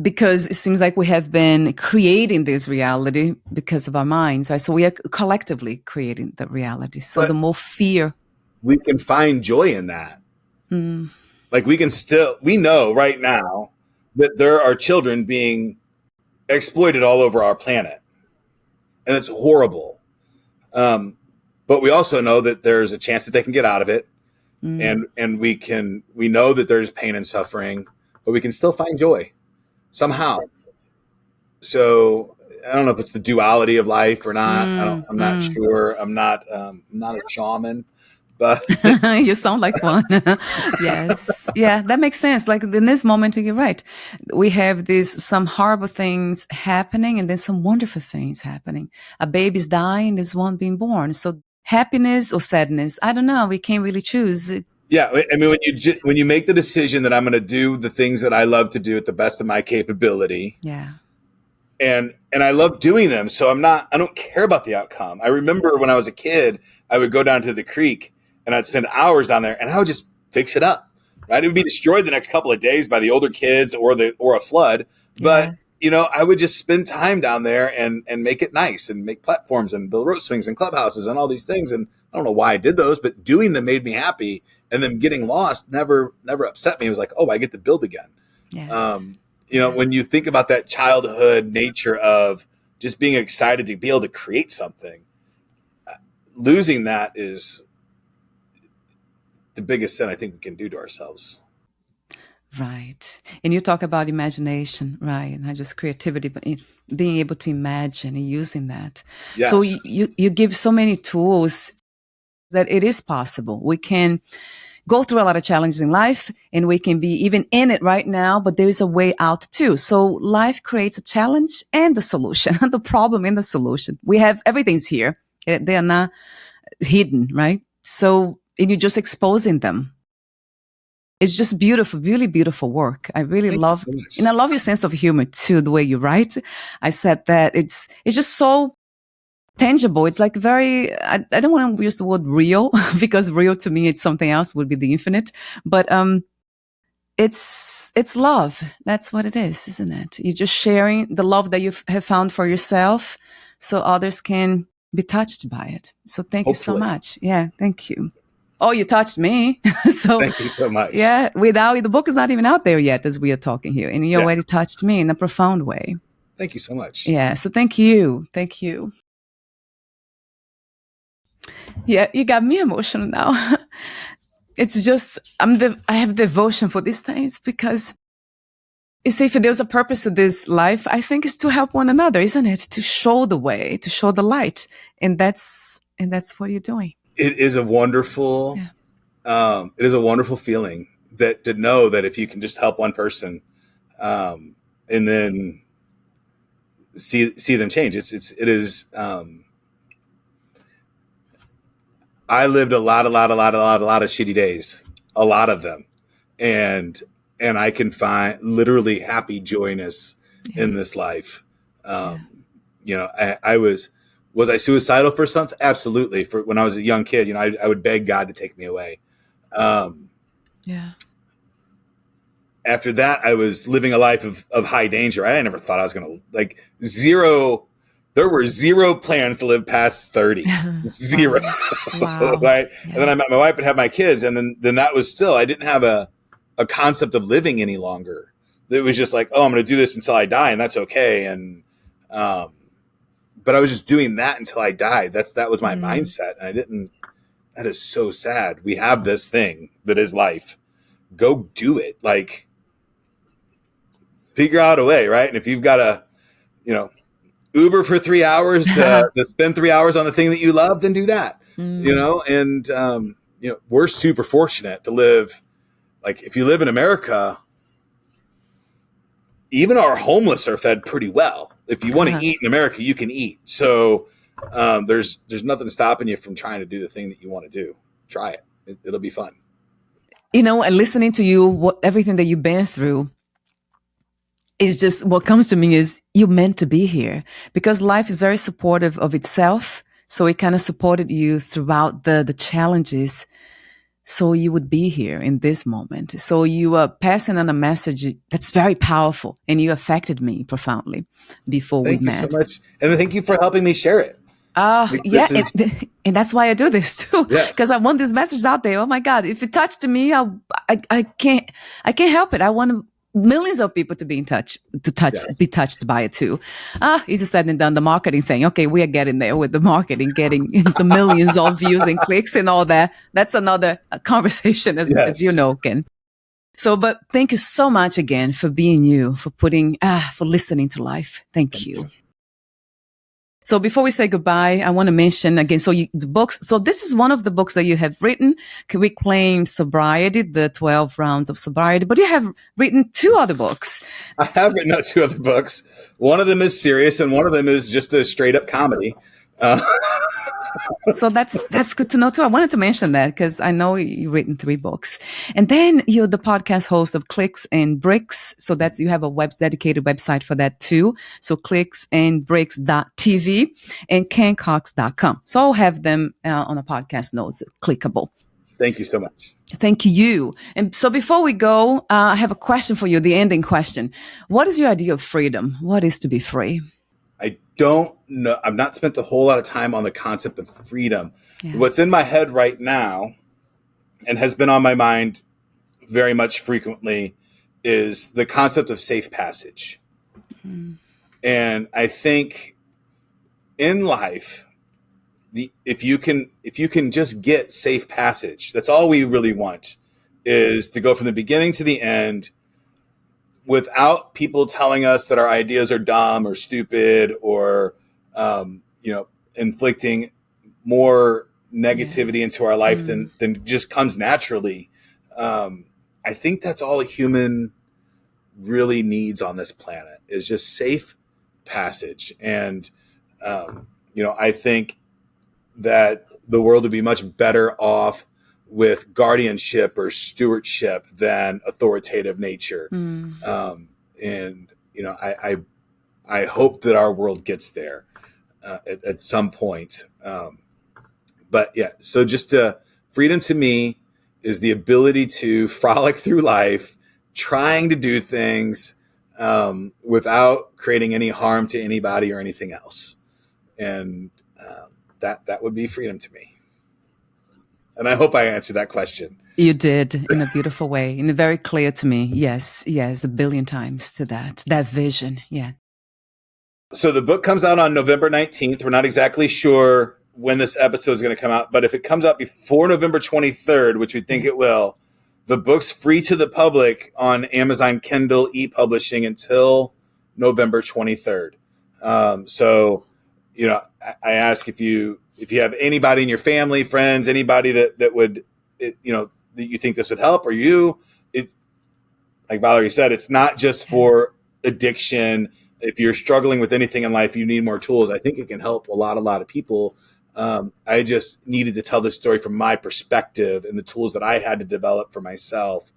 because it seems like we have been creating this reality because of our minds, right? So we are collectively creating the reality. So but the more fear. We can find joy in that. Like we know right now that there are children being exploited all over our planet. And it's horrible. But we also know that there's a chance that they can get out of it. And we know that there's pain and suffering, but we can still find joy somehow. So I don't know if it's the duality of life or not. I'm not sure. I'm not a shaman, but you sound like one. Yes. Yeah, that makes sense. Like in this moment, you're right. We have some horrible things happening and then some wonderful things happening. A baby's dying, there's one being born. So happiness or sadness, I don't know. We can't really choose. Yeah, I mean, when you make the decision that I'm going to do the things that I love to do at the best of my capability, and I love doing them, so I don't care about the outcome. I remember when I was a kid, I would go down to the creek and I'd spend hours down there, and I would just fix it up. Right, it would be destroyed the next couple of days by the older kids or a flood, but I would just spend time down there and make it nice and make platforms and build rope swings and clubhouses and all these things. And I don't know why I did those, but doing them made me happy. And then getting lost never upset me. It was like, oh, I get to build again. Yes. When you think about that childhood nature of just being excited to be able to create something, losing that is the biggest sin I think we can do to ourselves. Right. And you talk about imagination, right? Not just creativity, but being able to imagine and using that. Yes. So you give so many tools that it is possible. We can go through a lot of challenges in life and we can be even in it right now, but there is a way out too. So life creates a challenge and the solution, the problem and the solution. We have everything's here. They are not hidden, right? So, and you're just exposing them. It's just beautiful, really beautiful work. I really love, and I love your sense of humor too, the way you write. I said that it's just so tangible. It's like very, I don't want to use the word real because real to me, it's something else, would be the infinite. But it's love. That's what it is, isn't it? You're just sharing the love that you have found for yourself so others can be touched by it. So thank you so much. Yeah, thank you. Oh, you touched me. So thank you so much. Yeah, the book is not even out there yet as we are talking here. And you already touched me in a profound way. Thank you so much. Yeah, so thank you. Thank you. Yeah, you got me emotional now. It's just, I have devotion for these things because you see, if there's a purpose to this life, I think it's to help one another, isn't it? To show the way, to show the light. And that's what you're doing. It is a wonderful, feeling to know that if you can just help one person, and then see them change. It is. I lived a lot of shitty days, a lot of them, and I can find literally happy joyness in this life. I was Was I suicidal for something? Absolutely. For when I was a young kid, I would beg God to take me away. Yeah. After that, I was living a life of high danger. I never thought I was going to zero. There were zero plans to live past 30. Zero. Wow. Right. Yeah. And then I met my wife and had my kids. And then that was still, I didn't have a concept of living any longer. It was just like, oh, I'm going to do this until I die. And that's okay. And, but I was just doing that until I died. That was my mindset. And that is so sad. We have this thing that is life. Go do it. Figure out a way, right? And if you've got to, Uber for 3 hours to spend 3 hours on the thing that you love, then do that. And we're super fortunate to live. If you live in America, even our homeless are fed pretty well. If you want to eat in America, you can eat. So there's nothing stopping you from trying to do the thing that you want to do. Try it. It'll be fun. And listening to you, everything that you've been through, it's just what comes to me is you're meant to be here because life is very supportive of itself. So it kind of supported you throughout the challenges. So you would be here in this moment. So you are passing on a message that's very powerful and you affected me profoundly before we met. Thank you so much. And thank you for helping me share it. And that's why I do this too. Because I want this message out there. Oh my God, if it touched me, I can't help it. I want millions of people to be be touched by it too. Easier said than done, the marketing thing. Okay, we are getting there with the marketing, getting the millions of views and clicks and all that. That's another conversation as you know, Ken. So, but thank you so much again for being you, for for listening to life. Thank you. So before we say goodbye, I want to mention again, the books. So this is one of the books that you have written, Reclaim Sobriety, the 12 Rounds of Sobriety, but you have written 2 other books. I have written 2 other books. One of them is serious and one of them is just a straight up comedy. So that's good to know too. I wanted to mention that because I know you've written 3 books. And then you're the podcast host of Clicks and Bricks. So you have a dedicated website for that too. So clicksandbricks.tv and kencox.com. So I'll have them on the podcast notes, clickable. Thank you so much. Thank you. And so before we go, I have a question for you, the ending question. What is your idea of freedom? What is to be free? I don't know. I've not spent a whole lot of time on the concept of freedom. Yeah. What's in my head right now and has been on my mind very much frequently is the concept of safe passage. Mm. And I think in life, if you can just get safe passage, that's all we really want, is to go from the beginning to the end without people telling us that our ideas are dumb or stupid or, inflicting more negativity into our life than just comes naturally. I think that's all a human really needs on this planet is just safe passage. And, I think that the world would be much better off with guardianship or stewardship than authoritative nature. I hope that our world gets there at some point. So just freedom to me is the ability to frolic through life, trying to do things without creating any harm to anybody or anything else. And that would be freedom to me. And I hope I answered that question. You did in a beautiful way, and very clear to me. Yes, 1,000,000,000 times to that vision. Yeah. So the book comes out on November 19th. We're not exactly sure when this episode is going to come out, but if it comes out before November 23rd, which we think it will, the book's free to the public on Amazon Kindle e-publishing until November 23rd. I ask if you have anybody in your family, friends, anybody that would, that you think this would help, or like Valerie said, it's not just for addiction. If you're struggling with anything in life, you need more tools. I think it can help a lot of people. I just needed to tell this story from my perspective and the tools that I had to develop for myself.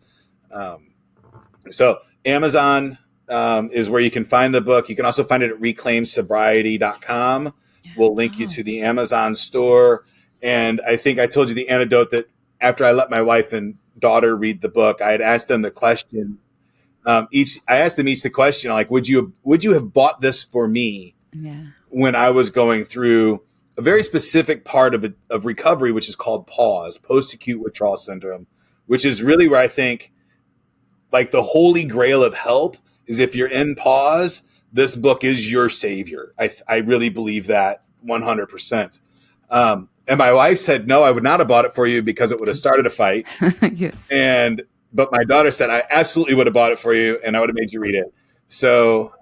So Amazon is where you can find the book. You can also find it at reclaimsobriety.com. We'll link you to the Amazon store. And I think I told you the anecdote that after I let my wife and daughter read the book, I had asked them the question. I asked them each the question, like, would you have bought this for me when I was going through a very specific part of recovery, which is called PAWS, post-acute withdrawal syndrome, which is really where I think like the holy grail of help is if you're in PAWS, this book is your savior. I really believe that 100%. And my wife said, no, I would not have bought it for you because it would have started a fight. Yes. But my daughter said, I absolutely would have bought it for you and I would have made you read it. So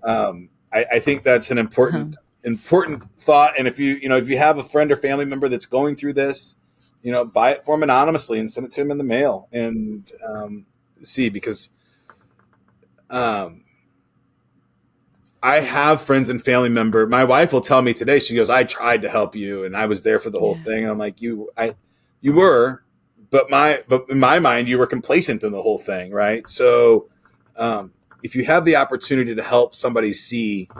I think that's an important thought. And if you have a friend or family member that's going through this, buy it for him anonymously and send it to him in the mail and see, because I have friends and family member. My wife will tell me today, she goes, I tried to help you and I was there for the whole thing. And I'm like, you were, but in my mind, you were complacent in the whole thing. Right. So if you have the opportunity to help somebody see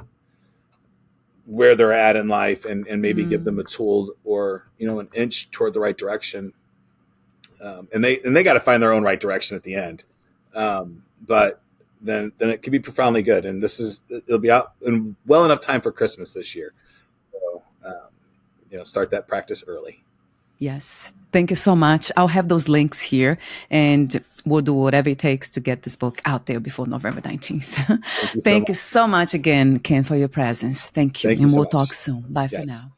where they're at in life and maybe give them a tool or, an inch toward the right direction. And they got to find their own right direction at the end. But then it can be profoundly good. And it'll be out in well enough time for Christmas this year. So, start that practice early. Yes. Thank you so much. I'll have those links here and we'll do whatever it takes to get this book out there before November 19th. Thank you so much again, Ken, for your presence. Thank you. And we'll talk soon. Bye for now.